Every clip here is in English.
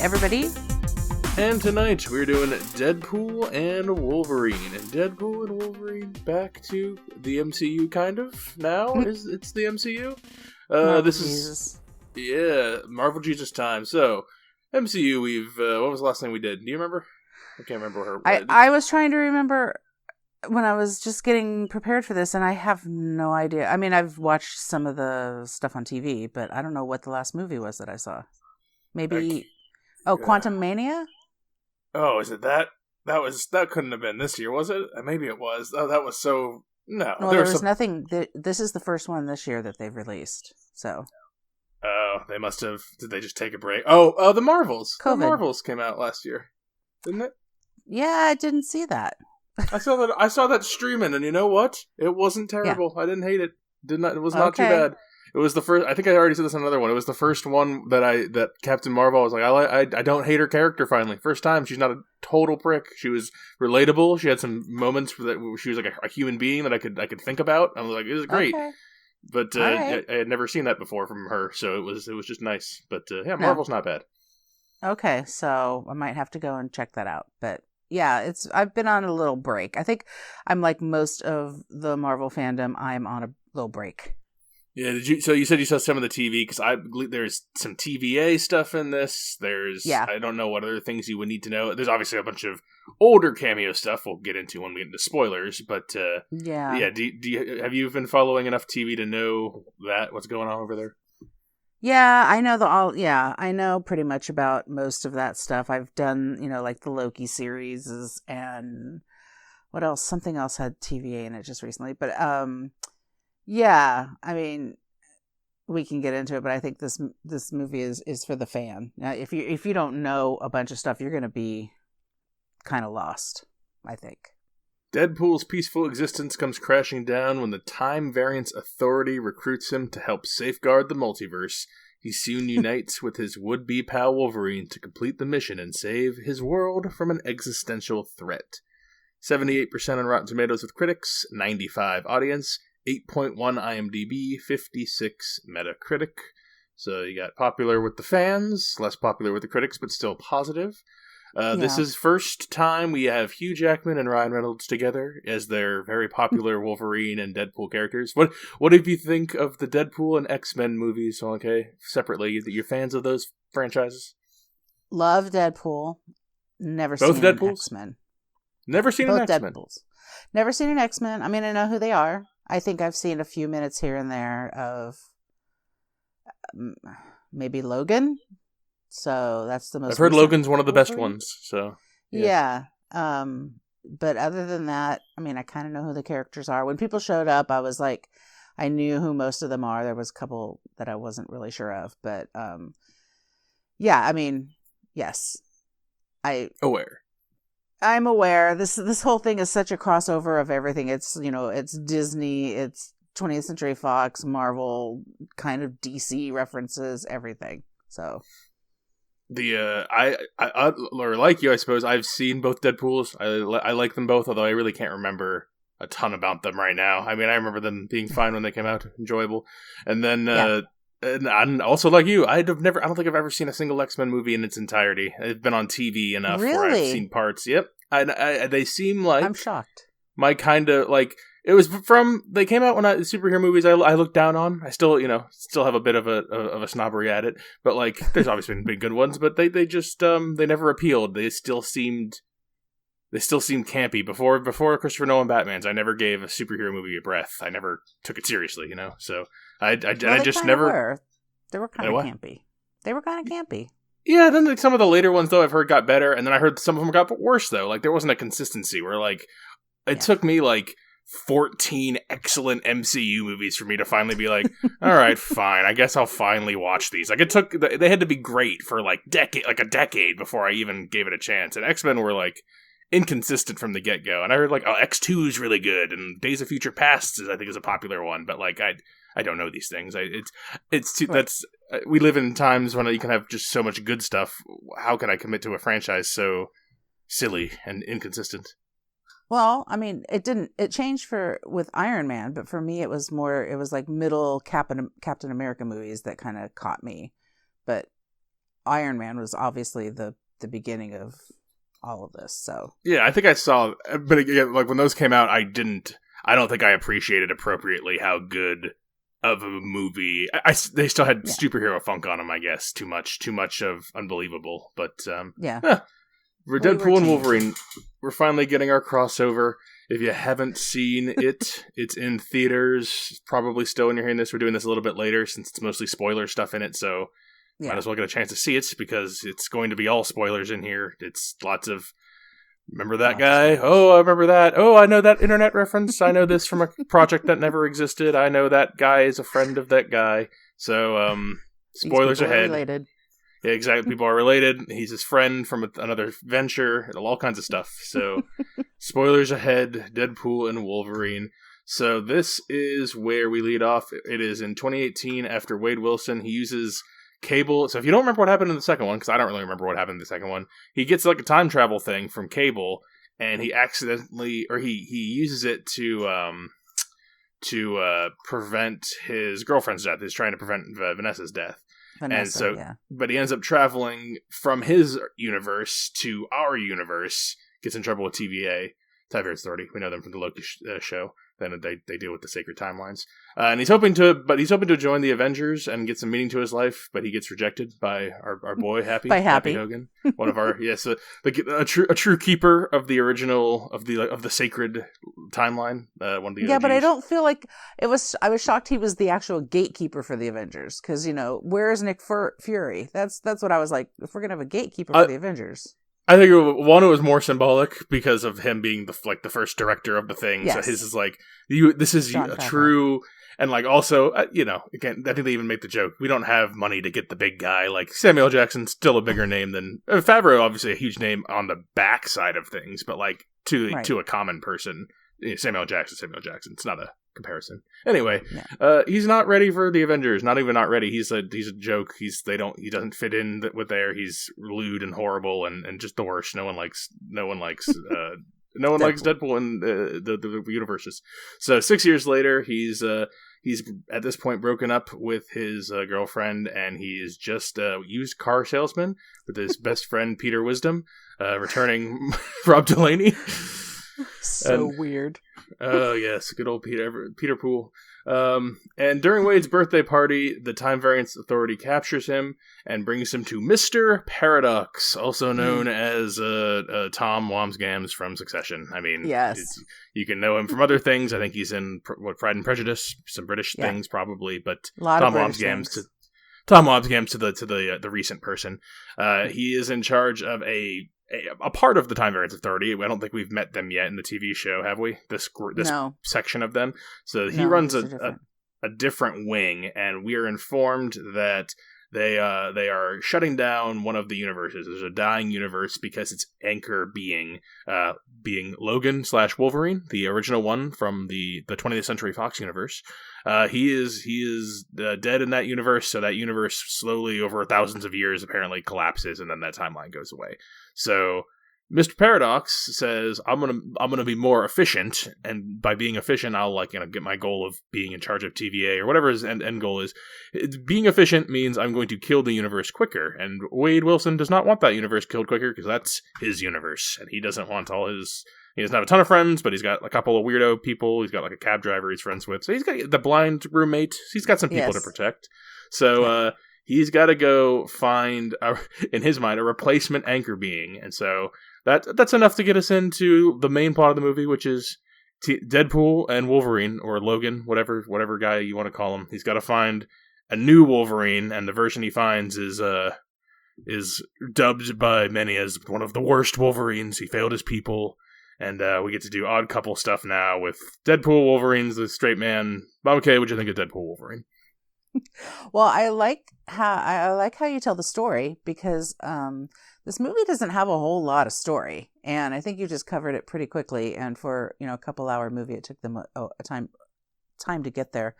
everybody. And tonight we're doing Deadpool and Wolverine. And Deadpool and Wolverine back to the MCU, kind of, now? It's the MCU? This Jesus. is, Marvel Jesus time. So, MCU, what was the last thing we did? Do you remember? I can't remember. I was trying to remember when I was just getting prepared for this, and I have no idea. I mean, I've watched some of the stuff on TV, but I don't know what the last movie was that I saw. Maybe... Quantum Mania? Oh, is it that? That couldn't have been this year, was it? Maybe it was. Oh, that was so... No. Well, there was nothing... This is the first one this year that they've released, so... Oh, they must have... Did they just take a break? Oh, the Marvels. COVID. The Marvels came out last year, didn't it? Yeah, I didn't see that. I saw that streaming, and you know what? It wasn't terrible. Yeah. I didn't hate it. It was not too bad. It was the first. I think I already said this on another one. It was the first one that Captain Marvel was like, I don't hate her character. Finally, first time she's not a total prick. She was relatable. She had some moments that she was like a human being that I could think about. I was like, this is great. Okay. But right. I had never seen that before from her, so it was just nice. But Marvel's not bad. Okay, so I might have to go and check that out. But yeah, I've been on a little break. I think I'm like most of the Marvel fandom. I'm on a little break. Yeah, so you said you saw some of the TV, because there's some TVA stuff in this. I don't know what other things you would need to know. There's obviously a bunch of older cameo stuff we'll get into when we get into spoilers, but yeah. Have you been following enough TV to know what's going on over there? Yeah, I know I know pretty much about most of that stuff. I've done, like the Loki series and what else? Something else had TVA in it just recently, but yeah, I mean, we can get into it, but I think this movie is for the fan. Now, if you don't know a bunch of stuff, you're going to be kind of lost, I think. Deadpool's peaceful existence comes crashing down when the Time Variance Authority recruits him to help safeguard the multiverse. He soon unites with his would-be pal Wolverine to complete the mission and save his world from an existential threat. 78% on Rotten Tomatoes with critics, 95 audience, 8.1 IMDb, 56 Metacritic. So you got popular with the fans, less popular with the critics, but still positive. This is first time we have Hugh Jackman and Ryan Reynolds together as their very popular Wolverine and Deadpool characters. What did you think of the Deadpool and X-Men movies, okay, separately? You're fans of those franchises? Love Deadpool. Never Both seen Deadpools? X-Men. Never seen an X-Men? Deadpools. Never seen an X-Men. I mean, I know who they are. I think I've seen a few minutes here and there of maybe Logan. So that's the most. I've heard Logan's one of the best ones. So yeah. But other than that, I mean, I kind of know who the characters are. When people showed up, I was like, I knew who most of them are. There was a couple that I wasn't really sure of, but yeah. I mean, yes, I'm aware. This whole thing is such a crossover of everything. It's it's Disney, it's 20th Century Fox, Marvel, kind of DC references, everything. So I like you, I suppose. I've seen both Deadpools. I like them both, although I really can't remember a ton about them right now. I mean, I remember them being fine when they came out, enjoyable, and then. And also, like you, I don't think I've ever seen a single X-Men movie in its entirety. It's been on TV enough where I've seen parts. Yep. They seem like... I'm shocked. My kind of, like... It was they came out when superhero movies I looked down on. I still, still have a bit of a snobbery at it. But, like, there's obviously been good ones, but they just, they never appealed. They still seemed campy. Before Christopher Nolan Batman's, I never gave a superhero movie a breath. I never took it seriously, So I just never. They were kind of campy. They were kind of campy. Yeah, then like, some of the later ones though I've heard got better, and then I heard some of them got worse though. Like there wasn't a consistency where like it took me like 14 excellent MCU movies for me to finally be like, all right, fine, I guess I'll finally watch these. Like they had to be great for like a decade before I even gave it a chance. And X-Men were like inconsistent from the get-go. And I heard like, oh, X2 is really good, and Days of Future Past I think is a popular one, but like I don't know these things. We live in times when you can have just so much good stuff. How can I commit to a franchise so silly and inconsistent? Well, I mean, it changed with Iron Man, but for me it was like middle Captain America movies that kind of caught me. But Iron Man was obviously the beginning of all of this. So yeah, I think I saw, but again, like when those came out, I don't think I appreciated appropriately how good of a movie. They still had superhero funk on them, I guess. Too much of unbelievable. But for Deadpool and Wolverine, we're finally getting our crossover. If you haven't seen it, it's in theaters. Probably still when you're hearing this. We're doing this a little bit later since it's mostly spoiler stuff in it, so might as well get a chance to see it because it's going to be all spoilers in here. It's lots of remember that guy? Oh, I remember that. Oh, I know that internet reference. I know this from a project that never existed. I know that guy is a friend of that guy. So, spoilers ahead. Related. Yeah, exactly. People are related. He's his friend from another venture. All kinds of stuff. So, spoilers ahead. Deadpool and Wolverine. So, this is where we lead off. It is in 2018 after Wade Wilson. He uses Cable. So if you don't remember what happened in the second one, because I don't really remember what happened in the second one, he gets like a time travel thing from Cable, and he accidentally, or he uses it to prevent his girlfriend's death. He's trying to prevent Vanessa's death. But he ends up traveling from his universe to our universe, gets in trouble with TVA, Time Variance Authority. We know them from the Loki show. Then they deal with the sacred timelines, and he's hoping to join the Avengers and get some meaning to his life, but he gets rejected by our boy Happy Hogan, one of our a true keeper of the original of the sacred timeline. One of the OGs. But I don't feel like it was. I was shocked he was the actual gatekeeper for the Avengers because where is Nick Fury? That's what I was like. If we're gonna have a gatekeeper for the Avengers. I think it was more symbolic because of him being the first director of the thing. Yes. So his is like this is a true, and like also again I think they even make the joke. We don't have money to get the big guy. Like Samuel Jackson's still a bigger name than Favreau, obviously a huge name on the back side of things, but like to a common person, Samuel Jackson. It's not a comparison. Anyway, he's not ready for the Avengers. Not ready. He's a joke. He doesn't fit in with there. He's lewd and horrible and just the worst. No one likes Deadpool in the universes. So 6 years later, he's at this point broken up with his girlfriend, and he is just a used car salesman with his best friend Peter Wisdom, returning Rob Delaney. So weird. Oh yes, good old Peter Poole. And during Wade's birthday party, the Time Variance Authority captures him and brings him to Mr. Paradox, also known as Tom Wamsgams from Succession. I mean, yes, you can know him from other things. I think he's in Pride and Prejudice, some British things probably, but Tom Wamsgams to the recent person. He is in charge of a part of the Time Variance Authority. I don't think we've met them yet in the TV show, have we? This section of them. So he runs a different wing, and we are informed that they are shutting down one of the universes. There's a dying universe because its anchor being Logan/Wolverine, the original one from the 20th Century Fox universe. He is dead in that universe, so that universe slowly over thousands of years apparently collapses, and then that timeline goes away. So Mr. Paradox says, I'm gonna be more efficient, and by being efficient, I'll get my goal of being in charge of TVA or whatever his end goal is. Being efficient means I'm going to kill the universe quicker, and Wade Wilson does not want that universe killed quicker because that's his universe, and he doesn't want he doesn't have a ton of friends, but he's got a couple of weirdo people. He's got like a cab driver he's friends with, so he's got the blind roommate. He's got some people to protect. So he's got to go find, in his mind, a replacement anchor being, and so. That's enough to get us into the main plot of the movie, which is Deadpool and Wolverine, or Logan, whatever guy you want to call him. He's got to find a new Wolverine, and the version he finds is dubbed by many as one of the worst Wolverines. He failed his people, and we get to do odd couple stuff now with Deadpool, Wolverine's the straight man. Bob McKay, what do you think of Deadpool, Wolverine? Well, I like how you tell the story because this movie doesn't have a whole lot of story, and I think you just covered it pretty quickly. And for a couple-hour movie, it took them a time to get there.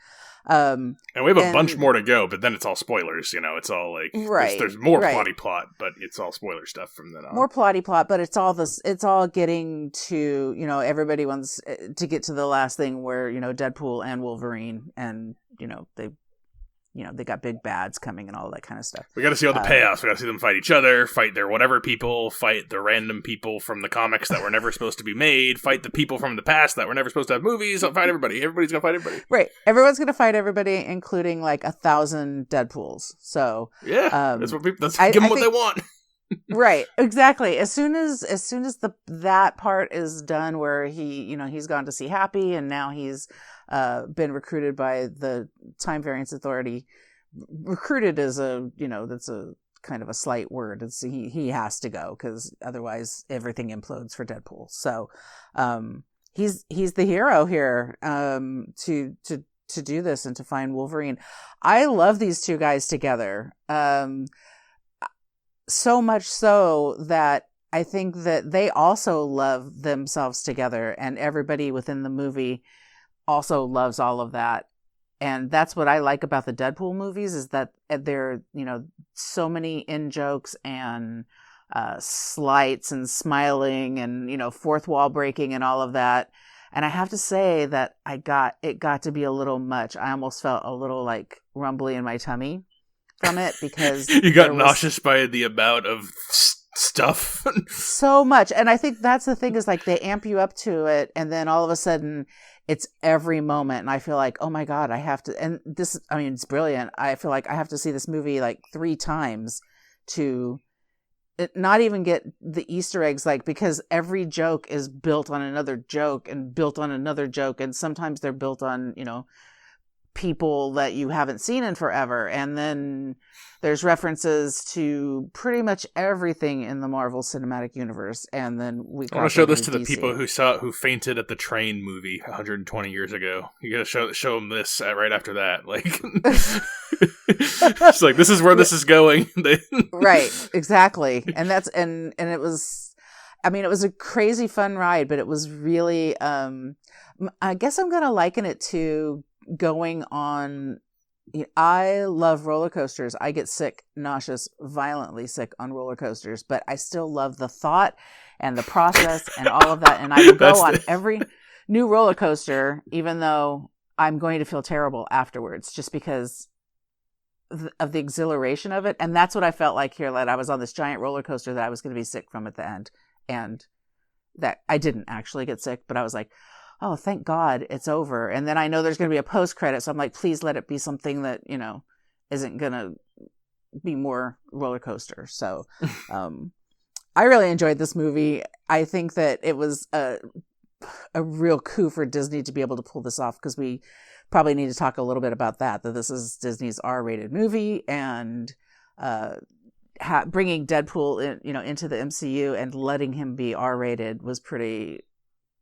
And we have a bunch more to go, but then it's all spoilers. It's all like there's more plotty plot, but it's all spoiler stuff from then on. More plotty plot, but it's all this. It's all getting to everybody wants to get to the last thing where Deadpool and Wolverine and they got big bads coming and all that kind of stuff. We got to see all the payoffs. We got to see them fight each other, fight their whatever people, fight the random people from the comics that were never supposed to be made, fight the people from the past that were never supposed to have movies, fight everybody. Everybody's going to fight everybody. Right. Everyone's going to fight everybody, including like 1,000 Deadpools. So yeah, that's what people. Give them what they want. Right, exactly. As soon as that part is done, where he's gone to see Happy, and now he's been recruited by the Time Variance Authority. Recruited is that's a kind of a slight word. It's he has to go, because otherwise everything implodes for Deadpool. So he's the hero here to do this and to find Wolverine. I love these two guys together. So much so that I think that they also love themselves together, and everybody within the movie also loves all of that. And that's what I like about the Deadpool movies, is that there are, so many in-jokes and slights and smiling and, fourth wall breaking and all of that. And I have to say that it got to be a little much. I almost felt a little like rumbly in my tummy from it, because you got nauseous by the amount of stuff. So much. And I think that's the thing, is like they amp you up to it, and then all of a sudden it's every moment, and I feel like, oh my God, I have to, and this, I mean, it's brilliant. I feel like I have to see this movie like 3 times to not even get the Easter eggs, like, because every joke is built on another joke and built on another joke, and sometimes they're built on, people that you haven't seen in forever. And then there's references to pretty much everything in the Marvel Cinematic Universe. And then I want to show this to the people who fainted at the Train movie 120 years ago. You got to show them this right after that. Like, it's like, this is where this is going. Right, exactly. And that's and it was, I mean, it was a crazy fun ride, but it was really, I guess I'm going to liken it to going on. I love roller coasters. I get sick, nauseous, violently sick on roller coasters, but I still love the thought and the process and all of that. And I will go on every new roller coaster, even though I'm going to feel terrible afterwards, just because of the exhilaration of it. And that's what I felt like here, that I was on this giant roller coaster that I was going to be sick from at the end. And that I didn't actually get sick, but I was like, oh, thank God it's over. And then I know there's going to be a post-credit, so I'm like, please let it be something that, isn't going to be more roller coaster. So I really enjoyed this movie. I think that it was a real coup for Disney to be able to pull this off, because we probably need to talk a little bit about that this is Disney's R-rated movie, and bringing Deadpool into the MCU and letting him be R-rated was pretty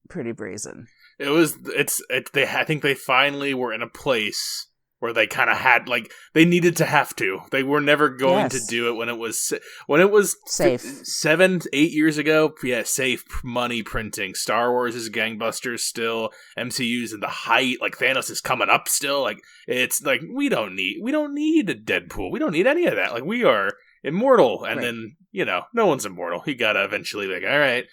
brazen. I think they finally were in a place where they kind of had, like, they needed to have to. They were never going to do it when it was safe. 7-8 years ago. Yeah, safe money printing. Star Wars is gangbusters still. MCU's in the height. Like, Thanos is coming up still. Like, it's like, we don't need a Deadpool. We don't need any of that. Like, we are immortal. And then, no one's immortal. He gotta eventually be like, all right,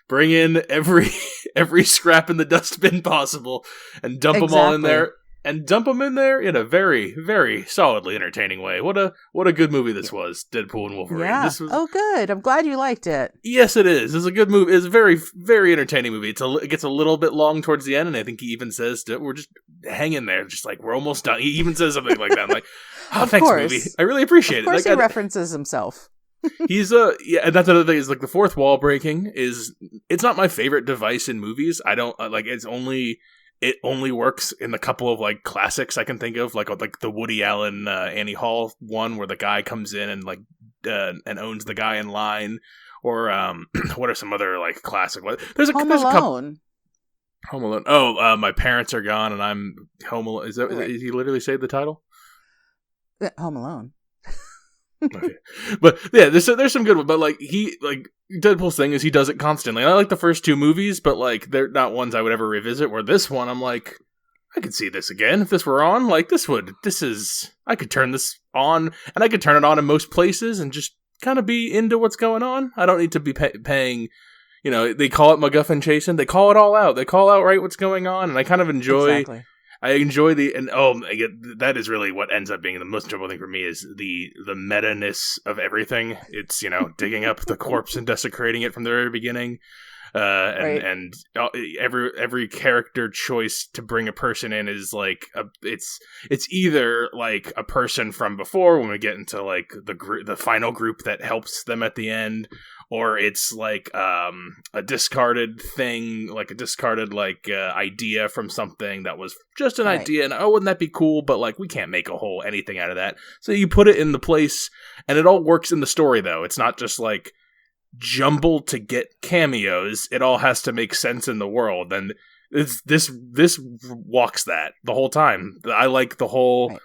bring in every scrap in the dustbin possible and dump them all in there. And dump them in there in a very, very solidly entertaining way. What a good movie this was, Deadpool and Wolverine. Yeah. Oh, good. I'm glad you liked it. Yes, it is. It's a good movie. It's a very, very entertaining movie. It gets a little bit long towards the end, and I think he even says, we're just hanging there, just like, we're almost done. He even says something like that. I'm like, oh, thanks, movie. I really appreciate it. Of course, he references himself. He's and that's another thing, is like the fourth wall breaking it's not my favorite device in movies. I don't like, it only works in the couple of like classics I can think of, like the Woody Allen Annie Hall one, where the guy comes in and like and owns the guy in line, or what are some other like classic? There's a couple. Home Alone. Oh, my parents are gone and I'm home alone. Is he literally say the title? Home Alone. Okay. But yeah, there's some good ones. But like Deadpool's thing is he does it constantly. I like the first 2 movies, but like they're not ones I would ever revisit. Where this one, I'm like, I could see this again if this were on. Like I could turn this on, and I could turn it on in most places and just kind of be into what's going on. I don't need to be paying. They call it MacGuffin chasing. They call it all out. They call out right what's going on, and I kind of enjoy. Exactly. I enjoy that is really what ends up being the most enjoyable thing for me is the meta-ness of everything. It's, digging up the corpse and desecrating it from the very beginning. And every character choice to bring a person in is like it's either like a person from before when we get into like the final group that helps them at the end, or it's like a discarded thing, like a discarded idea from something that was just an idea, and wouldn't that be cool? But like we can't make a whole anything out of that, so you put it in the place, and it all works in the story though. It's not just like jumbled to get cameos. It all has to make sense in the world, and this walks that the whole time. I like the whole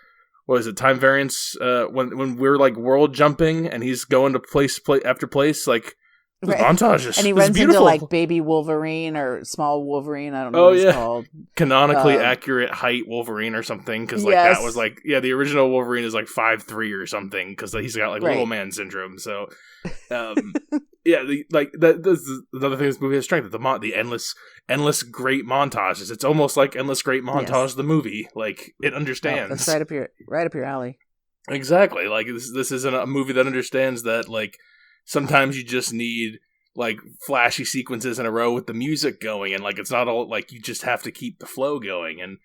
what is it, time variance, when we're like world jumping and he's going to place after place, like montages, and he runs into like baby Wolverine or small Wolverine, I don't know what it's called, canonically accurate height Wolverine or something, because that was like the original Wolverine is like 5'3" or something, because he's got like little man syndrome. So this is another thing this movie has strength, the endless great montages. It's almost like Endless Great Montage the movie, like it understands. That's right up your alley. Exactly. Like this isn't a movie that understands that like sometimes you just need like flashy sequences in a row with the music going, and like it's not all like you just have to keep the flow going, and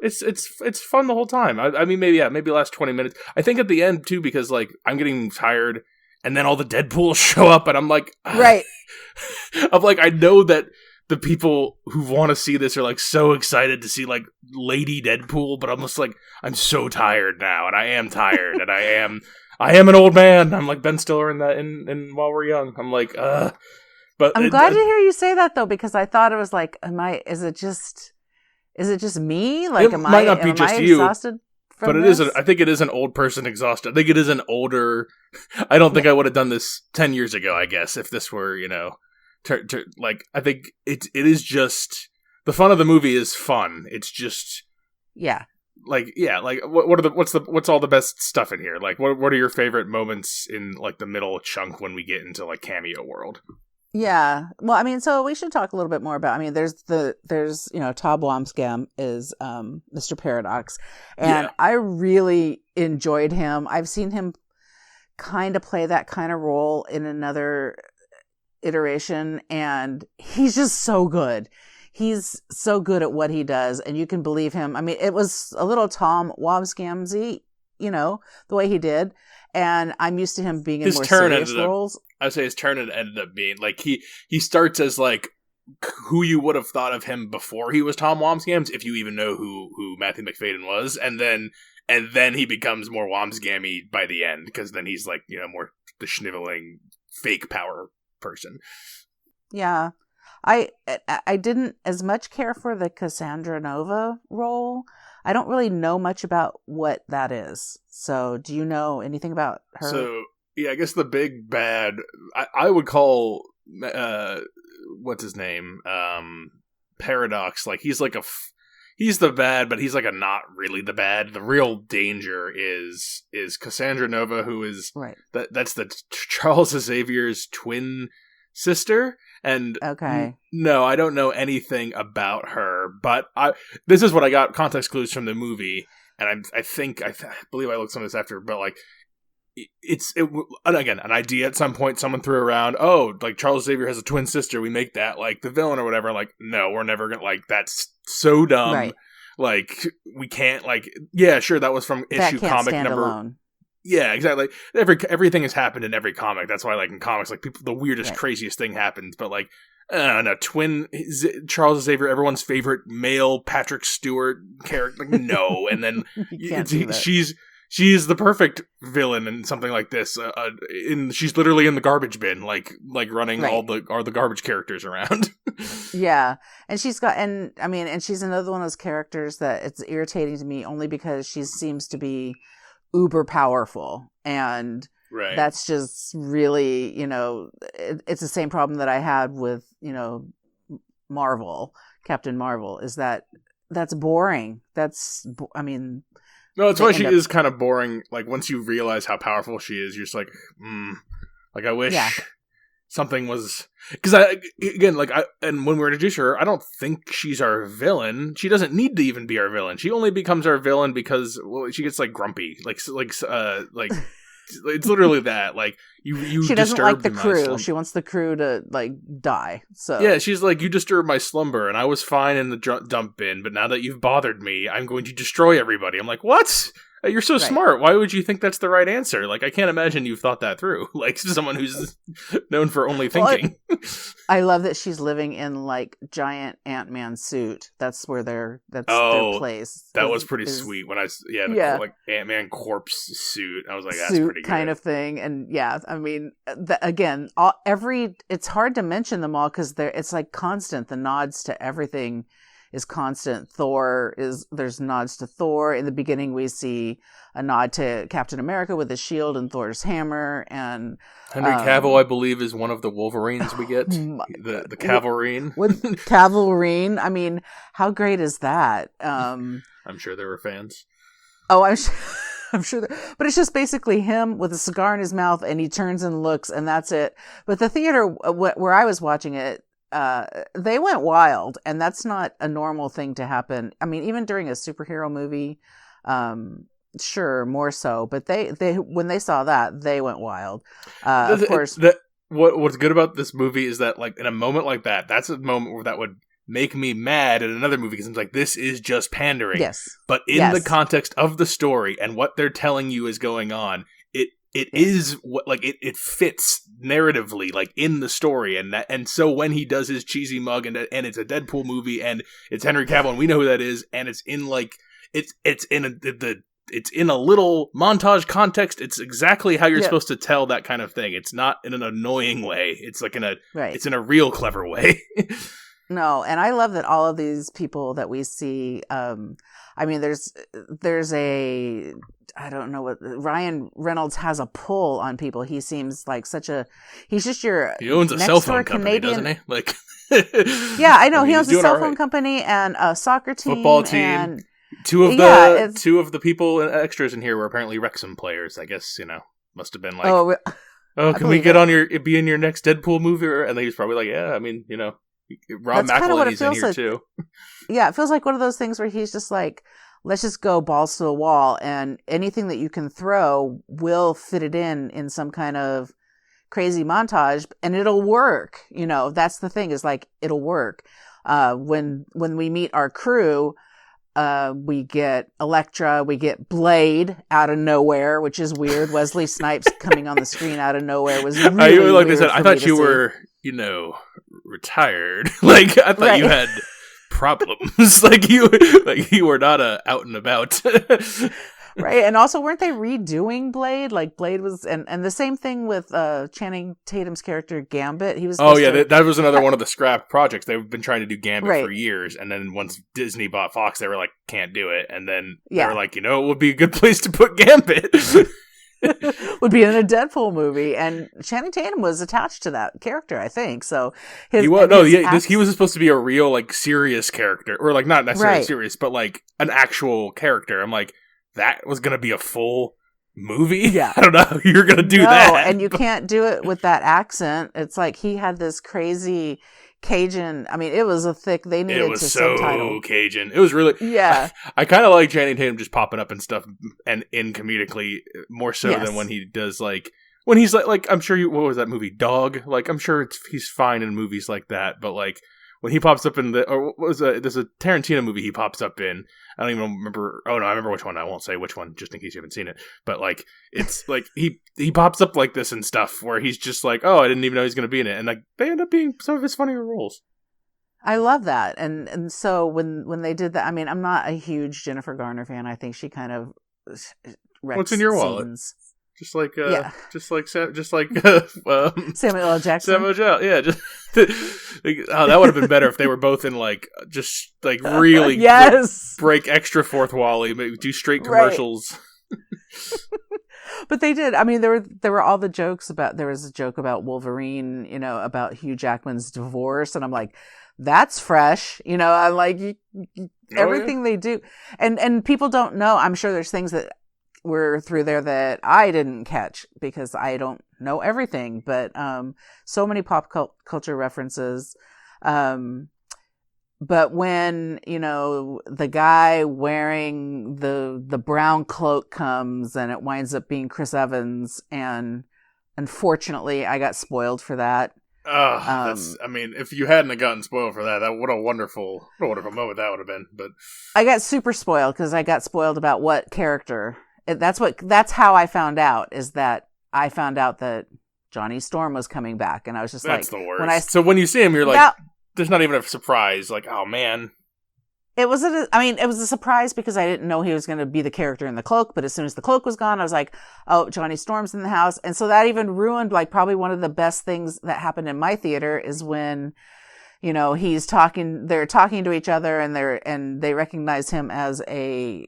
it's fun the whole time. I mean maybe the last 20 minutes. I think at the end too, because like I'm getting tired, and then all the Deadpools show up, and I'm like right. I'm like, I know that the people who want to see this are like so excited to see like Lady Deadpool, but I'm just like, I'm so tired now, and I am tired, and I am an old man. I'm like Ben Stiller in that in While We're Young. I'm like, but I'm glad to hear you say that though, because I thought it was like, is it just me? Like, might not be just you, exhausted but it is. I think it is an old person exhausted. I think it is an older. I don't think I would have done this 10 years ago. I guess if this were, like, I think it is just the fun of the movie is fun. It's just what's all the best stuff in here? Like, what are your favorite moments in like the middle chunk when we get into like cameo world? Yeah. Well, I mean, so we should talk a little bit more about, I mean, there's Tob Wamsgam is Mr. Paradox, and I really enjoyed him. I've seen him kind of play that kind of role in another iteration, and he's just so good. He's so good at what he does, and you can believe him. I mean, it was a little Tom Wamsgam-y, the way he did, and I'm used to him being in more serious roles. I'd say his turn ended up being like he starts as like who you would have thought of him before he was Tom Wamsgam, if you even know who Matthew McFadden was, and then he becomes more Wamsgam-y by the end, because then he's like more the schniveling fake power person. Yeah. I didn't as much care for the Cassandra Nova role. I don't really know much about what that is. So do you know anything about her? So yeah, I guess the big bad I would call what's his name? Paradox. Like he's like he's the bad, but he's like a not really the bad. The real danger is Cassandra Nova, who is that's the Charles Xavier's twin sister. And no, I don't know anything about her, but this is what I got context clues from the movie, and I believe I looked some of this after, but like again, an idea at some point someone threw around, like Charles Xavier has a twin sister, we make that like the villain or whatever. Like, no, we're never gonna, like, that's so dumb. Right. Like, we can't, like, yeah, sure, that was from issue comic number. Alone. Yeah, exactly. Everything has happened in every comic. That's why, like, in comics, like, people, the weirdest, craziest thing happens. But, like, no, twin Charles Xavier, everyone's favorite male Patrick Stewart character. Like, no, and then she's the perfect villain in something like this. She's literally in the garbage bin, like running all the garbage characters around. Yeah, and she's another one of those characters that it's irritating to me only because she seems to be uber powerful, and that's just really, it's the same problem that I had with Captain Marvel, is that's boring. No, it's why she is kind of boring. Like, once you realize how powerful she is, you're just like, like, I wish something was, because and when we introduce her, I don't think she's our villain. She doesn't need to even be our villain. She only becomes our villain because she gets like grumpy, like it's literally that. Like you she doesn't like the disturbed my crew. slumber. She wants the crew to like die. So Yeah, she's like, you disturbed my slumber, and I was fine in the dump bin, but now that you've bothered me, I'm going to destroy everybody. I'm like, what? You're so smart. Why would you think that's the right answer? Like, I can't imagine you've thought that through. Like, someone who's known for only thinking. Well, I love that she's living in, like, giant Ant-Man suit. That's their place. That was pretty sweet. When like, Ant-Man corpse suit. I was like, that's suit pretty good. kind of thing. And, yeah, I mean, again, it's hard to mention them all because it's, like, constant. The nods to everything is constant. There's nods to Thor. In the beginning, we see a nod to Captain America with his shield and Thor's hammer. And Henry Cavill, I believe, is one of the Wolverines we get. The Cavalrine. With Cavalrine. I mean, how great is that? I'm sure there were fans. Oh, I'm sure. But it's just basically him with a cigar in his mouth, and he turns and looks, and that's it. But the theater where I was watching it, they went wild, and that's not a normal thing to happen. I mean, even during a superhero movie, sure, more so, but they when they saw that, they went wild. Of course, what's good about this movie is that, like, in a moment like that, that's a moment where that would make me mad at another movie, because it's like, this is just pandering. Yes, but in the context of the story and what they're telling you is going on, it is what, like, it fits narratively, like, in the story, and so when he does his cheesy mug and it's a Deadpool movie and it's Henry Cavill and we know who that is, and it's in like it's in a little montage context. It's exactly how you're supposed to tell that kind of thing. It's not in an annoying way. It's like it's in a real clever way. No, and I love that all of these people that we see. I mean, there's a, I don't know what, Ryan Reynolds has a pull on people. He seems like he's just your he owns a cell phone company, doesn't he? Like, yeah, I know. He owns a cell phone company and a soccer team, football team. And two of the people and extras in here were apparently Wrexham players. I guess, must have been like, can we be in your next Deadpool movie? And he's probably like, yeah, I mean, Rob McElhenney's in here like, too. Yeah, it feels like one of those things where he's just like, let's just go balls to the wall, and anything that you can throw will fit it in some kind of crazy montage, and it'll work. That's the thing, is like, it'll work. When we meet our crew, we get Elektra, we get Blade out of nowhere, which is weird. Wesley Snipes coming on the screen out of nowhere was really like weird. I thought you were, retired. Like, I thought you had problems. like you were not out and about. Right. And also, weren't they redoing Blade? Like, Blade was, and the same thing with Channing Tatum's character Gambit. He was that was another one of the scrap projects. They've been trying to do Gambit for years, and then once Disney bought Fox, they were like, can't do it. And then they were like, it would be a good place to put Gambit. Would be in a Deadpool movie, and Channing Tatum was attached to that character, I think. So he was supposed to be a real, like, serious character, or like, not necessarily serious, but like an actual character. I'm like, that was gonna be a full movie. Yeah, I don't know how you're gonna do that, and you can't do it with that accent. It's like he had this crazy Cajun. I mean, it was they needed to subtitle. It was so Cajun. It was really, I kind of like Channing Tatum just popping up and stuff, and in comedically more so than when he does, like, when he's like I'm sure what was that movie, Dog? Like, I'm sure he's fine in movies like that, but like when he pops up in there's a Tarantino movie he pops up in. I don't even remember. Oh no, I remember which one. I won't say which one, just in case you haven't seen it. But like, it's like he pops up like this and stuff, where he's just like, oh, I didn't even know he's going to be in it, and like they end up being some of his funnier roles. I love that, and so when they did that, I mean, I'm not a huge Jennifer Garner fan. I think she kind of wrecks what's in your wallet? Scenes. Just like Samuel L. Jackson. Samuel L. Yeah, just that would have been better if they were both in like just like really break extra fourth wall, maybe do straight commercials. But they did. I mean, there were all the jokes about. There was a joke about Wolverine, about Hugh Jackman's divorce, and I'm like, that's fresh. I'm like, everything they do, and people don't know. I'm sure there's things that were through there that I didn't catch because I don't know everything, but so many pop culture references. But when, the guy wearing the brown cloak comes and it winds up being Chris Evans, and unfortunately I got spoiled for that. If you hadn't have gotten spoiled for that, what a wonderful moment that would have been. But I got super spoiled because I got spoiled about what character. That's how I found out, is that I found out that Johnny Storm was coming back, and I was just that's like, the worst. So when you see him, you're like, there's not even a surprise. Like, oh man. It was a surprise because I didn't know he was going to be the character in the cloak. But as soon as the cloak was gone, I was like, oh, Johnny Storm's in the house. And so that even ruined, like, probably one of the best things that happened in my theater is when, they're talking to each other, and they recognize him as a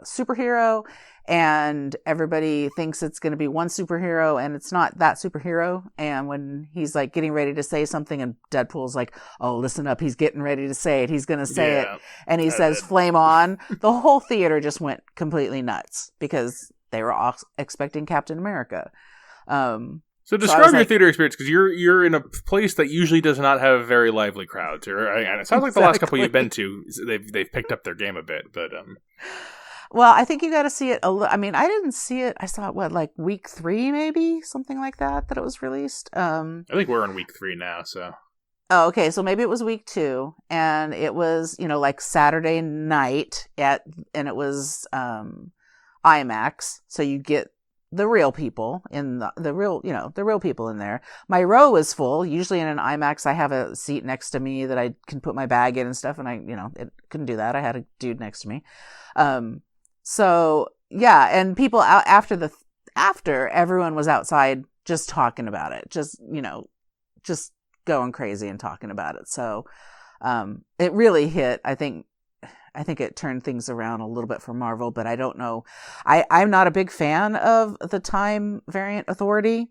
superhero, and everybody thinks it's going to be one superhero, and it's not that superhero. And when he's like getting ready to say something, and Deadpool's like, oh, listen up, he's getting ready to say it, he's going to say it, and he says flame on, the whole theater just went completely nuts because they were all expecting Captain America. So describe your theater experience, because you're in a place that usually does not have very lively crowds. And it sounds like the last couple you've been to, they've picked up their game a bit. But well, I think you got to see it. I didn't see it. I saw it like week 3, maybe something like that it was released. I think we're on week 3 now. So. Oh, okay. So maybe it was week 2, and it was like Saturday night and it was IMAX. So you get the real people in the real people in there. My row was full. Usually in an IMAX, I have a seat next to me that I can put my bag in and stuff. And it couldn't do that. I had a dude next to me. So yeah. And people out after everyone was outside just talking about it, just going crazy and talking about it. So, it really hit, I think it turned things around a little bit for Marvel, but I don't know. I'm not a big fan of the Time Variant Authority.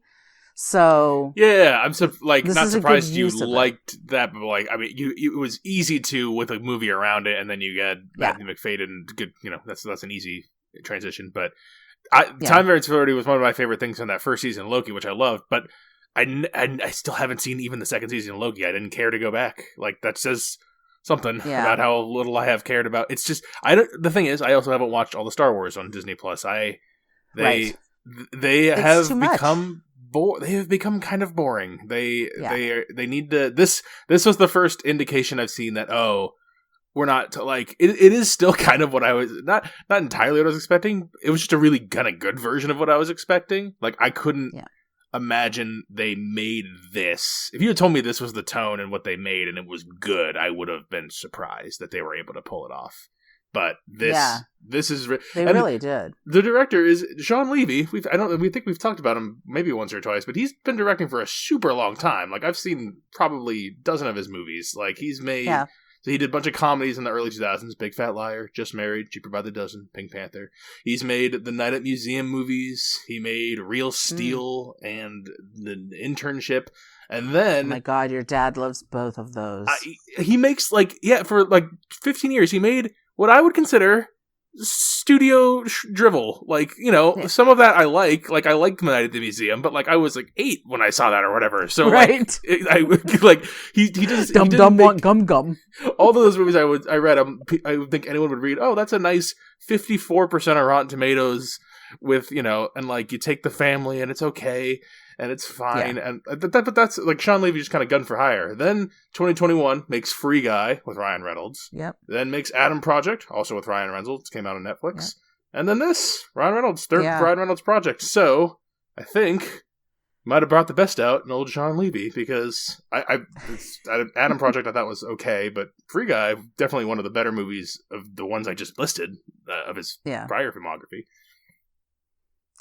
So yeah, I'm not surprised you liked that, but it was easy to with a movie around it, and then you get Matthew McFadden. Good, that's an easy transition. But Time Variant Authority was one of my favorite things in that first season of Loki, which I loved. But I still haven't seen even the second season of Loki. I didn't care to go back. Like, that says something about how little I have cared about. It's just the thing is, I also haven't watched all the Star Wars on Disney Plus. They have become they have become kind of boring. They need to this was the first indication I've seen that we're not it is still kind of what I was not entirely what I was expecting. It was just a really kind of good version of what I was expecting. Like, I couldn't imagine they made this. If you had told me this was the tone and what they made and it was good, I would have been surprised that they were able to pull it off. But this is they really did. The director is Sean Levy. We think we've talked about him maybe once or twice, but he's been directing for a super long time. Like, I've seen probably a dozen of his movies. Like, he's made. So he did a bunch of comedies in the early 2000s, Big Fat Liar, Just Married, Cheaper by the Dozen, Pink Panther. He's made the Night at Museum movies. He made Real Steel and The Internship. And then... Oh my God, your dad loves both of those. He makes, for 15 years, he made what I would consider studio drivel. Some of that I like. Like, I liked The Night at the Museum, but I was 8 when I saw that or whatever. So right. He just Dum Dum Want Gum Gum. All of those movies I read, I would think anyone would read. Oh, that's a nice 54% on Rotten Tomatoes with and you take the family and it's okay and it's fine and but that's Sean Levy just kind of gun for hire. Then 2021 makes Free Guy with Ryan Reynolds. Yep. Then makes Adam Project, also with Ryan Reynolds, came out on Netflix. Yep. And then this Ryan Reynolds, third Ryan Reynolds project. So I think might have brought the best out in old Sean Levy, because Adam Project I thought was okay, but Free Guy, definitely one of the better movies of the ones I just listed of his prior filmography.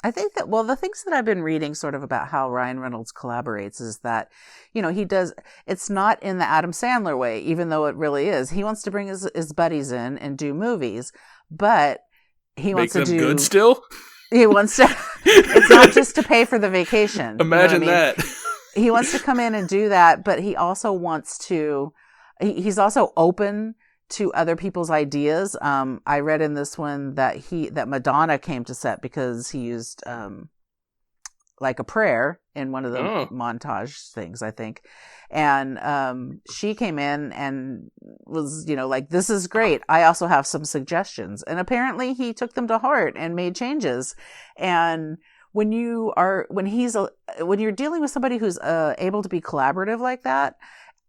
I think that, the things that I've been reading sort of about how Ryan Reynolds collaborates is that, he does, it's not in the Adam Sandler way, even though it really is. He wants to bring his buddies in and do movies, but he wants to do... good still? He wants to... It's not just to pay for the vacation. Imagine that. He wants to come in and do that, but he also wants to... He's also open to other people's ideas. I read in this one that Madonna came to set because he used like a prayer in one of the montage things, I think. And she came in and was, like, this is great. I also have some suggestions. And apparently he took them to heart and made changes. And when you're dealing with somebody who's able to be collaborative like that,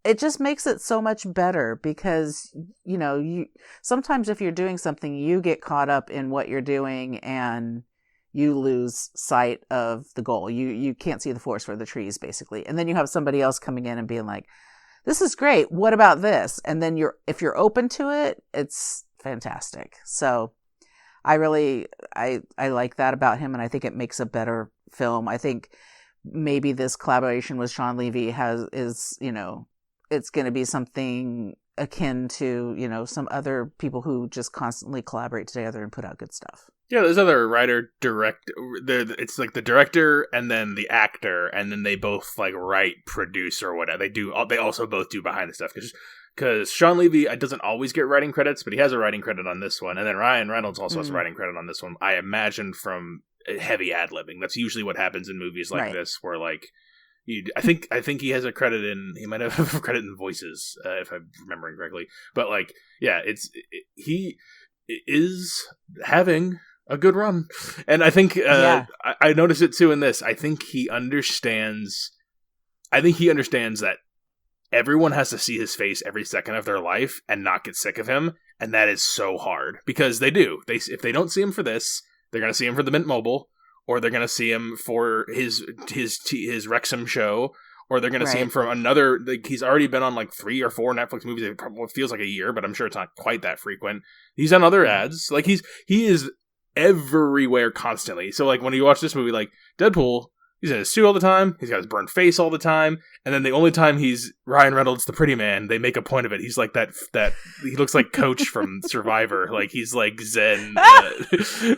it just makes it so much better because, you sometimes if you're doing something, you get caught up in what you're doing and you lose sight of the goal. You can't see the forest for the trees, basically. And then you have somebody else coming in and being like, this is great. What about this? And then if you're open to it, it's fantastic. So I like that about him. And I think it makes a better film. I think maybe this collaboration with Sean Levy it's going to be something akin to, some other people who just constantly collaborate together and put out good stuff. Yeah, there's other it's like the director and then the actor, and then they both like write, produce, or whatever. They also both do behind the stuff because Sean Levy doesn't always get writing credits, but he has a writing credit on this one, and then Ryan Reynolds also has a writing credit on this one. I imagine from heavy ad-libbing. That's usually what happens in movies like this, where like I think he has a credit he might have a credit in voices, if I'm remembering correctly. But like, yeah, he is having a good run, and I think I noticed it too in this. I think he understands that everyone has to see his face every second of their life and not get sick of him, and that is so hard because they do. If they don't see him for this, they're gonna see him for the Mint Mobile, or they're gonna see him for his Wrexham show, or they're gonna see him from another. Like, he's already been on like 3 or 4 Netflix movies. It feels like a year, but I'm sure it's not quite that frequent. He's on other ads. Like he is everywhere constantly. So like when you watch this movie, like Deadpool, he's in his suit all the time. He's got his burned face all the time. And then the only time he's Ryan Reynolds, the pretty man, they make a point of it. He's like that he looks like Coach from Survivor. Like he's like Zen.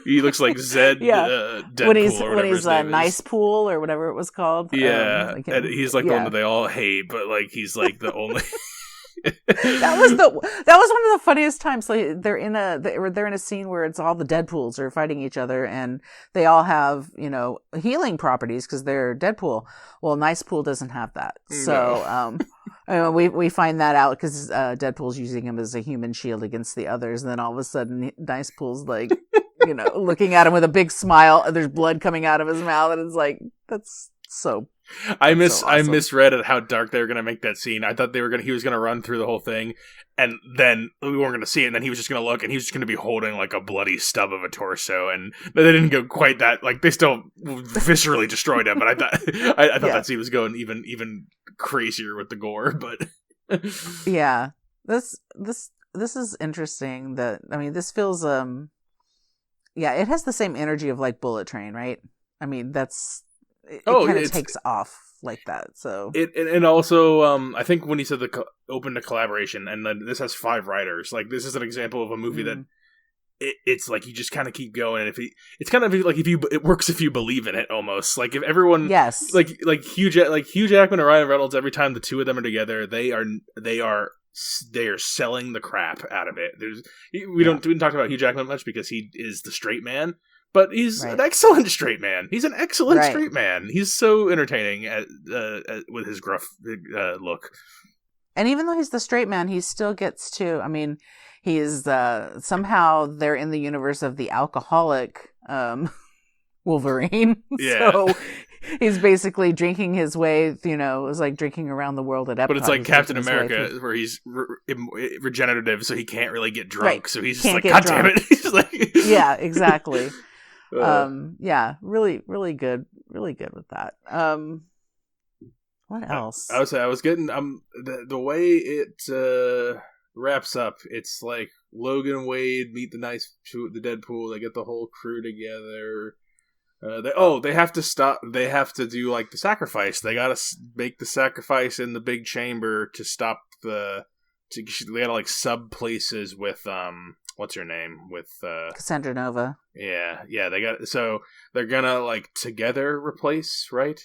He looks like Zed. Deadpool when he's Nice Pool or whatever it was called. Yeah, and he's like the one that they all hate, but like he's like the only. that was one of the funniest times. Like they're in a scene where it's all the Deadpools are fighting each other, and they all have healing properties because they're Deadpool. Well, Nice Pool doesn't have that, so we find that out because Deadpool's using him as a human shield against the others, and then all of a sudden Nice Pool's like looking at him with a big smile, and there's blood coming out of his mouth, and it's like that's so. I misread at how dark they were going to make that scene. I thought he was going to run through the whole thing, and then we weren't going to see it, and then he was just going to look, and he was just going to be holding like a bloody stub of a torso, and they didn't go quite that, like they still viscerally destroyed him, but I thought that scene was going even crazier with the gore, but yeah, this is interesting. This feels it has the same energy of like Bullet Train, right? I mean, it kind of takes off like that. So and also I think when he said open to collaboration, and then this has 5 writers, like this is an example of a movie that it's like you just kind of keep going, and it's kind of like it works if you believe in it almost. Like if everyone like Hugh Jackman and Ryan Reynolds, every time the two of them are together, they are selling the crap out of it. We didn't talk about Hugh Jackman much because he is the straight man. But he's an excellent straight man. He's an excellent straight man. He's so entertaining with his gruff look. And even though he's the straight man, he still gets to. I mean, he's somehow they're in the universe of the alcoholic Wolverine. Yeah. So he's basically drinking his way. It's like drinking around the world at Epcot. But it's like Captain America, where he's regenerative, so he can't really get drunk. So he's just like, God damn it! He's like, yeah, exactly. Really, really good with that. What else? I was getting the way it wraps up. It's like Logan and Wade meet the Deadpool. They get the whole crew together. They have to stop. They have to do like the sacrifice. They gotta make the sacrifice in the big chamber to stop they gotta like sub places with what's her name? With Cassandra Nova. Yeah. So they're gonna like together replace, right?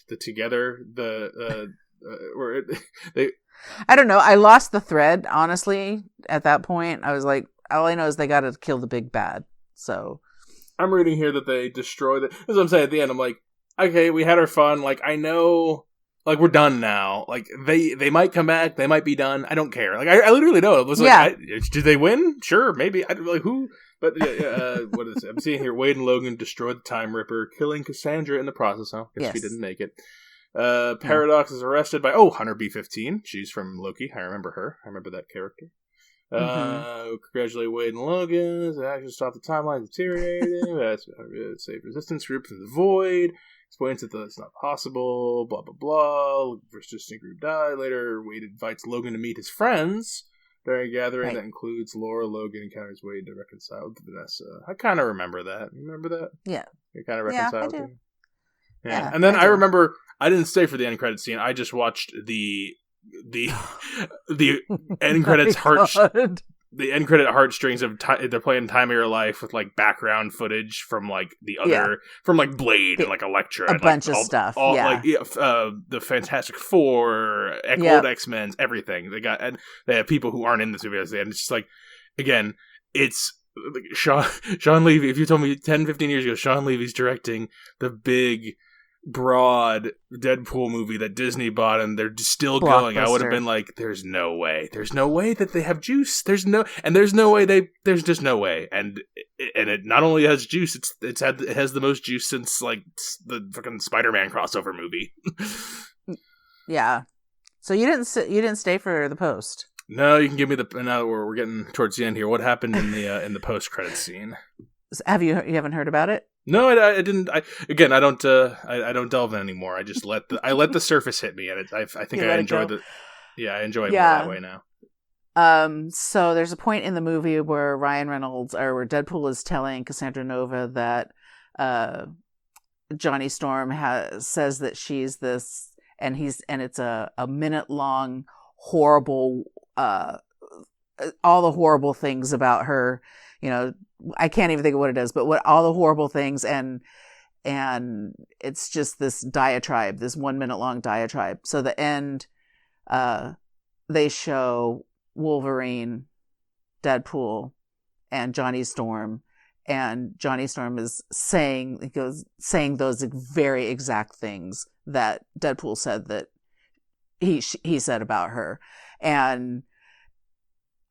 I don't know. I lost the thread, honestly, at that point. I was like, all I know is they got to kill the big bad. So I'm reading here that they destroyed it. That's what I'm saying at the end. I'm like, okay, we had our fun. Like, I know, like, we're done now. Like, they might come back. They might be done. I don't care. Like, I literally know. It was like, did they win? Sure, maybe. I don't like who. But what is it? I'm seeing here, Wade and Logan destroyed the Time Ripper, killing Cassandra in the process. Oh, guess she didn't make it. Paradox is arrested by Hunter B-15. She's from Loki. I remember her. I remember that character. Congratulate Wade and Logan. The action stopped the timeline deteriorating. That's save resistance group from the void. Explains that it's not possible. Blah blah blah. Resistance group die. Later, Wade invites Logan to meet his friends during a gathering that includes Laura. Logan encounters Wade to reconcile with Vanessa. I kind of remember that. You remember that? Yeah. You kind of reconciled. Yeah, I do. Yeah. And then I remember I didn't stay for the end credit scene. I just watched the end credits the end credit heartstrings of they're playing Time of Your Life with like background footage from like the other from like Blade and like Elektra, a bunch of stuff. Like the Fantastic Four, old X-Men, everything they got, and they have people who aren't in this movie. And it's just like, again, it's Sean Levy. If you told me 10, 15 years ago Sean Levy's directing the big, broad Deadpool movie that Disney bought and they're still going, I would have been like, there's no way that they have juice. There's just no way. And it not only has juice, it has the most juice since like the fucking Spider-Man crossover movie. Yeah. So you didn't stay for the post? No, you can give me now that we're getting towards the end here. What happened in the post credit scene? You haven't heard about it? No, I didn't. I don't delve in anymore. I just let the surface hit me, and I think I enjoyed it. Yeah, I enjoy it more that way now. So there's a point in the movie where where Deadpool is telling Cassandra Nova that Johnny Storm says that she's this, and it's a minute long horrible all the horrible things about her. You know, I can't even think of what it is, but what all the horrible things, and it's just this diatribe, this 1 minute long diatribe. So the end, they show Wolverine, Deadpool, and Johnny Storm, and Johnny Storm is saying those very exact things that Deadpool said that he said about her, and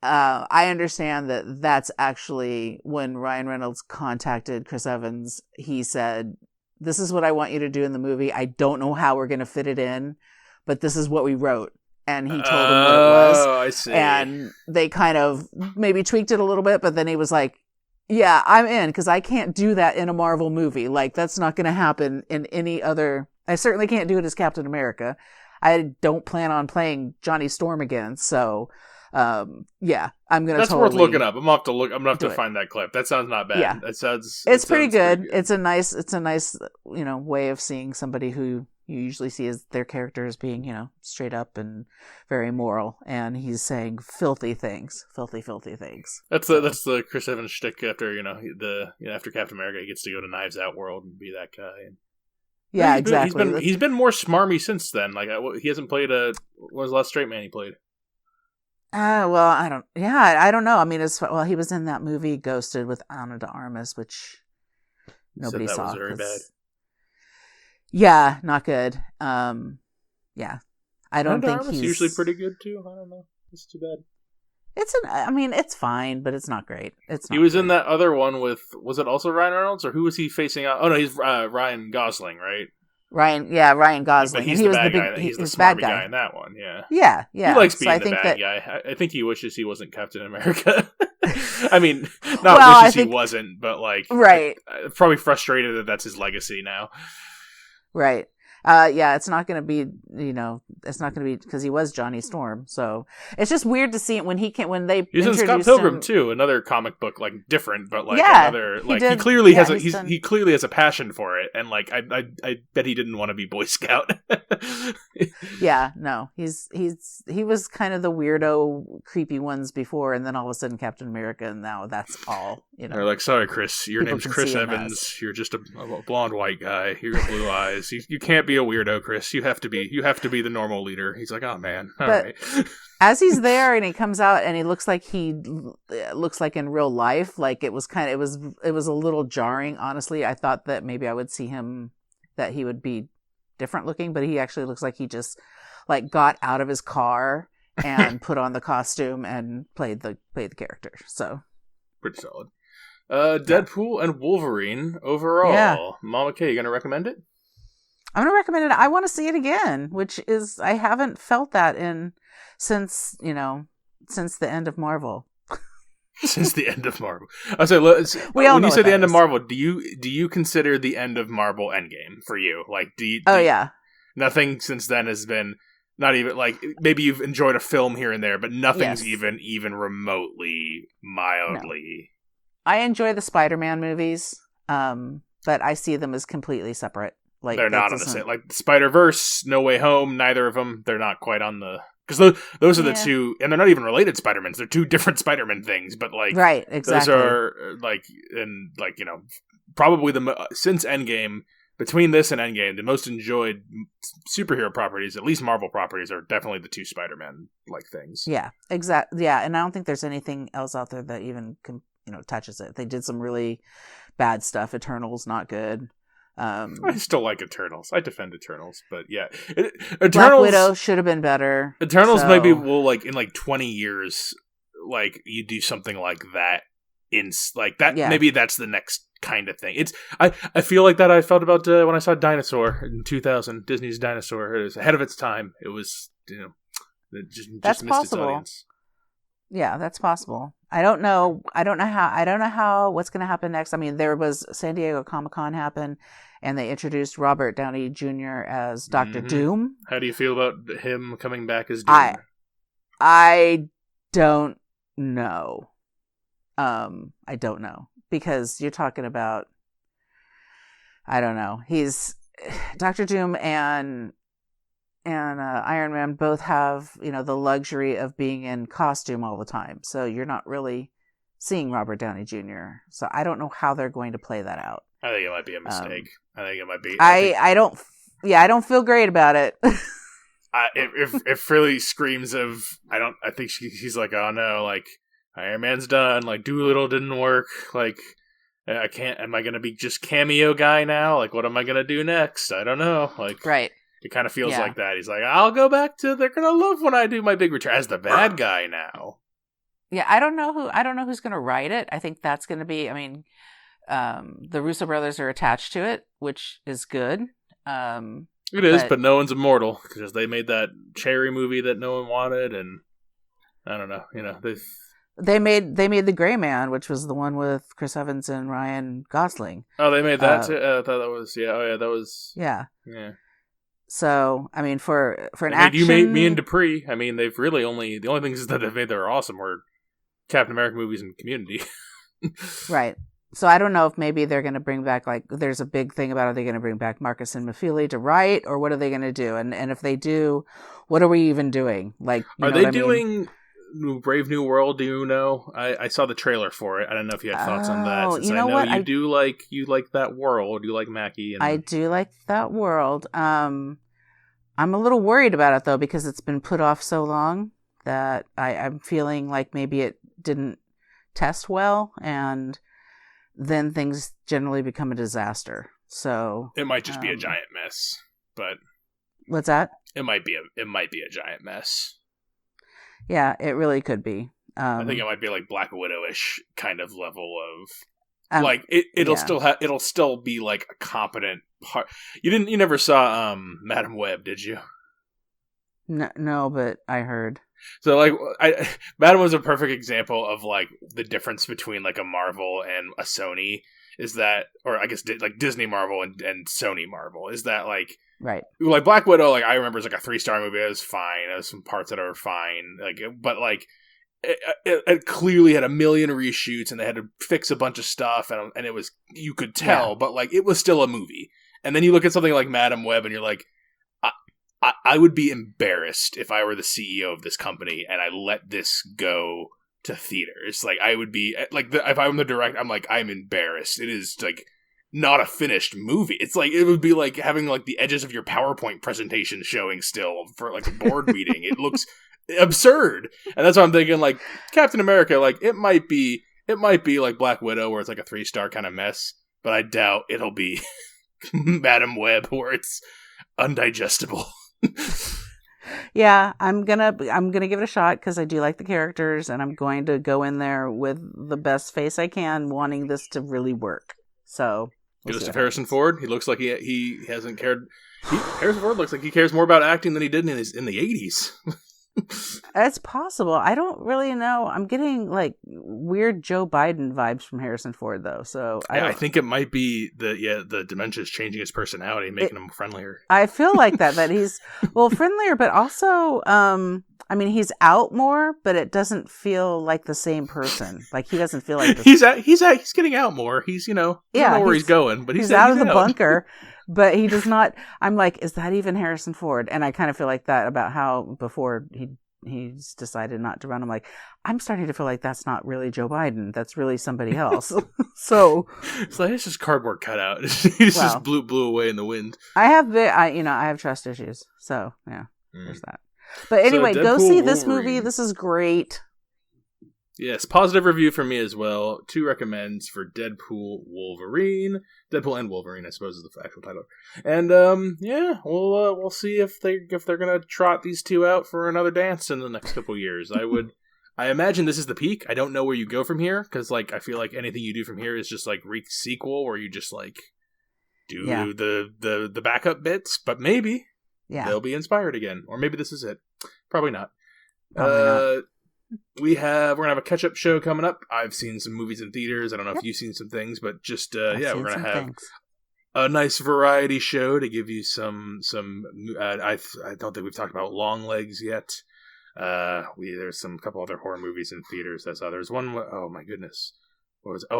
I understand that that's actually when Ryan Reynolds contacted Chris Evans. He said, "This is what I want you to do in the movie. I don't know how we're going to fit it in, but this is what we wrote." And he told him what it was. Oh, I see. And they kind of maybe tweaked it a little bit, but then he was like, "Yeah, I'm in, because I can't do that in a Marvel movie. Like, that's not going to happen in any other. I certainly can't do it as Captain America. I don't plan on playing Johnny Storm again, so." Yeah, I'm gonna. That's worth looking up. I'm gonna have to find that clip. That sounds not bad. Yeah, It's pretty good. It's a nice, way of seeing somebody who you usually see as their character as being, straight up and very moral, and he's saying filthy things. That's the Chris Evans shtick after after Captain America, he gets to go to Knives Out world and be that guy. And yeah, exactly. He's been more smarmy since then. Like he hasn't played what was the last straight man he played? Well, I don't know. I mean, he was in that movie Ghosted with Ana de Armas, which nobody saw. Was very bad. Yeah, not good. Yeah, I don't think he's usually pretty good too. I don't know. It's too bad. It's fine, but it's not great. He was in that other one with, was it also Ryan Reynolds, or who was he facing out? Oh no, he's Ryan Gosling, right? Ryan Gosling. But he's the bad guy. He's the bad guy in that one. Yeah. Yeah. He likes being the bad guy. I think he wishes he wasn't Captain America. I mean, he wasn't, but like, right. Probably frustrated that that's his legacy now. Right. Yeah, it's not going to be, because he was Johnny Storm. So it's just weird to see it when he he's in Scott Pilgrim too, another comic book, like different, but like another, like he clearly he clearly has a passion for it. And like, I bet he didn't want to be Boy Scout. Yeah, no, he was kind of the weirdo, creepy ones before. And then all of a sudden Captain America, and now that's all, They're like, sorry, Chris, your name's Chris Evans. You're just a blonde white guy. You got blue eyes. You can't be be a weirdo, Chris. You have to be the normal leader. He's like, oh man, all but right. as he's there and he comes out and he looks like in real life, like it was a little jarring. Honestly, I thought that maybe I would see him, that he would be different looking, but he actually looks like he just like got out of his car and put on the costume and played the character. So pretty solid. Deadpool and Wolverine overall. Yeah. Mama K, you gonna recommend it? I'm gonna recommend it. I want to see it again, which is, I haven't felt that since the end of Marvel. Since the end of Marvel. I say, when you say the end of Marvel, do you consider the end of Marvel Endgame for you? Like, yeah. Nothing since then has been, not even, like, maybe you've enjoyed a film here and there, but nothing's even remotely, mildly. No. I enjoy the Spider-Man movies, but I see them as completely separate. Like, they're not on the same, like Spider-Verse, No Way Home, neither of them, they're not quite on the, because those are the two, and they're not even related Spider-Mans, they're two different Spider-Man things, but like, right, exactly. Those are like, and like, probably since Endgame, between this and Endgame, the most enjoyed superhero properties, at least Marvel properties, are definitely the two Spider-Man like things. Yeah, exactly. Yeah, and I don't think there's anything else out there that even touches it. They did some really bad stuff. Eternals, not good. I still like Eternals. I defend Eternals, but yeah, Eternals, Black Widow should have been better. Eternals maybe will, like, in like 20 years, like, you do something like that in like that. Yeah. Maybe that's the next kind of thing. It's I feel like that I felt about when I saw Dinosaur in 2000, Disney's Dinosaur. It was ahead of its time. It was it just missed its audience. Yeah, that's possible. I don't know how what's going to happen next. I mean, there was San Diego Comic-Con happen, and they introduced Robert Downey Jr. as Dr. Doom. How do you feel about him coming back as Doom? I don't know. I don't know, because you're talking about, I don't know. He's Dr. Doom and Iron Man both have, the luxury of being in costume all the time. So you're not really seeing Robert Downey Jr. So I don't know how they're going to play that out. I think it might be a mistake. I think it might be. I don't feel great about it. It really screams of, I think he's like, oh no, like, Iron Man's done, like, Doolittle didn't work, like, am I going to be just cameo guy now? Like, what am I going to do next? I don't know. Like, right. It kind of feels like that. He's like, I'll go back to, they're going to love when I do my big return as the bad guy now. Yeah, I don't know who's going to write it. I think that's going to be, the Russo brothers are attached to it, which is good. It is, but no one's immortal, because they made that Cherry movie that no one wanted, and I don't know, they made The Gray Man, which was the one with Chris Evans and Ryan Gosling. Oh, they made that too? I thought that was, that was... Yeah. Yeah. So, for an action... You made me and Dupree. They've really the only things that they've made that are awesome were Captain America movies and Community. Right. So I don't know if maybe they're going to bring back, like, there's a big thing about, are they going to bring back Marcus and Mafili to write, or what are they going to do? And if they do, what are we even doing? Like, are they doing Brave New World? Do you know? I saw the trailer for it. I don't know if you had thoughts on that. Since you know what? You like that world. You like Mackie. I do like that world. I'm a little worried about it, though, because it's been put off so long that I'm feeling like maybe it didn't test well, and then things generally become a disaster. So it might just be a giant mess. But what's that? It might be a giant mess. Yeah, it really could be. I think it might be like Black Widow-ish kind of level of like it'll still be like a competent part. You never saw Madam Web, did you? No, but I heard. So like Madam was a perfect example of like the difference between like a Marvel and a Sony is that, or I guess like Disney Marvel and Sony Marvel is that like. Right. Like Black Widow, like I remember, is like a 3-star movie. It was fine. There was some parts that were fine. Like, but like it clearly had a million reshoots, and they had to fix a bunch of stuff, and it was, you could tell, but like it was still a movie. And then you look at something like Madam Web, and you're like, I would be embarrassed if I were the CEO of this company and I let this go to theaters. Like I would be like if I'm the director, I'm like, I'm embarrassed. It is like not a finished movie. It's like, it would be like having like the edges of your PowerPoint presentation showing still for like a board meeting. It looks absurd. And that's why I'm thinking like Captain America, like it might be like Black Widow where it's like a 3-star kind of mess, but I doubt it'll be Madam Web where it's undigestible. Yeah, I'm gonna give it a shot because I do like the characters, and I'm going to go in there with the best face I can, wanting this to really work. So Goes to Harrison Ford. He looks like he hasn't cared. Harrison Ford looks like he cares more about acting than he did in the 80s. It's possible. I don't really know. I'm getting like weird Joe Biden vibes from Harrison Ford, though. So I think it might be the dementia is changing his personality, making him friendlier. I feel like that he's friendlier, but also I mean, he's out more, but it doesn't feel like the same person. Like he doesn't feel like he's getting out more. He's I don't know where he's going, but he's out of the bunker. But he does not. I'm like, is that even Harrison Ford? And I kind of feel like that about how before he's decided not to run. I'm like, I'm starting to feel like that's not really Joe Biden. That's really somebody else. So it's like it's just cardboard cutout. He's just blew away in the wind. I have trust issues. So yeah, there's that. But anyway, go see this movie. This is great. Yes, positive review from me as well. 2 recommends for Deadpool Wolverine. Deadpool and Wolverine, I suppose, is the actual title. And we'll see if they're gonna trot these 2 out for another dance in the next couple years. I imagine this is the peak. I don't know where you go from here because like I feel like anything you do from here is just like sequel where you just like do the backup bits. But maybe they'll be inspired again, or maybe this is it. Probably not. Not. We're gonna have a catch-up show coming up. I've seen some movies in theaters. I don't know if you've seen some things, but just we're gonna have a nice variety show to give you some. I don't think we've talked about Long Legs yet. There's some couple other horror movies in theaters. There's one. Oh my goodness, what was it?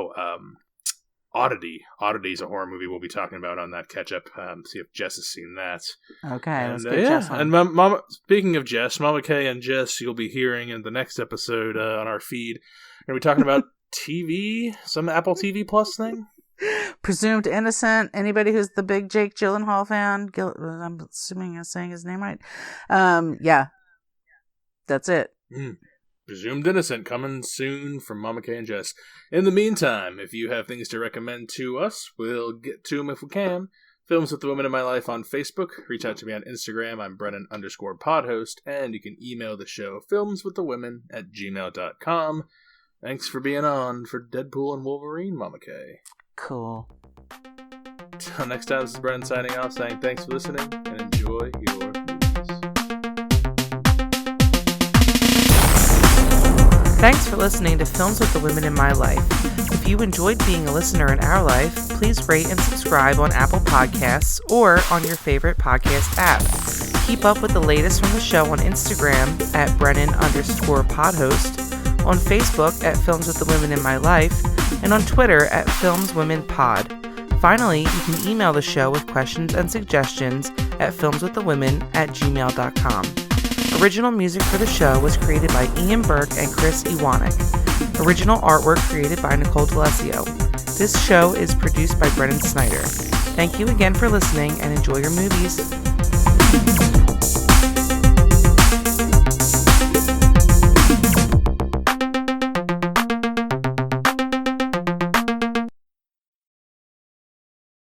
Oddity. Oddity is a horror movie we'll be talking about on that catch-up. See if Jess has seen that. Okay, let's get Jess on. And Mama, speaking of Jess, Mama Kay and Jess, you'll be hearing in the next episode on our feed. We're going to be talking about TV, some Apple TV Plus thing. Presumed Innocent. Anybody who's the big Jake Gyllenhaal fan? I'm assuming I'm saying his name right. Yeah, that's it. Presumed Innocent coming soon from Mama Kay and Jess. In the meantime, if you have things to recommend to us, we'll get to them if we can. Films with the Women in My Life on Facebook. Reach out to me on Instagram. I'm Brennan_podhost. And you can email the show filmswiththewomen@gmail.com. Thanks for being on for Deadpool and Wolverine, Mama Kay. Cool. Till next time, this is Brennan signing off, saying thanks for listening and enjoy your movies. Thanks for listening to Films with the Women in My Life. If you enjoyed being a listener in our life, please rate and subscribe on Apple Podcasts or on your favorite podcast app. Keep up with the latest from the show on Instagram at Brennan_podhost, on Facebook at Films with the Women in My Life, and on Twitter at FilmsWomenPod. Finally, you can email the show with questions and suggestions at filmswiththewomen@gmail.com. Original music for the show was created by Ian Burke and Chris Iwanek. Original artwork created by Nicole D'Alessio. This show is produced by Brennan Snyder. Thank you again for listening and enjoy your movies.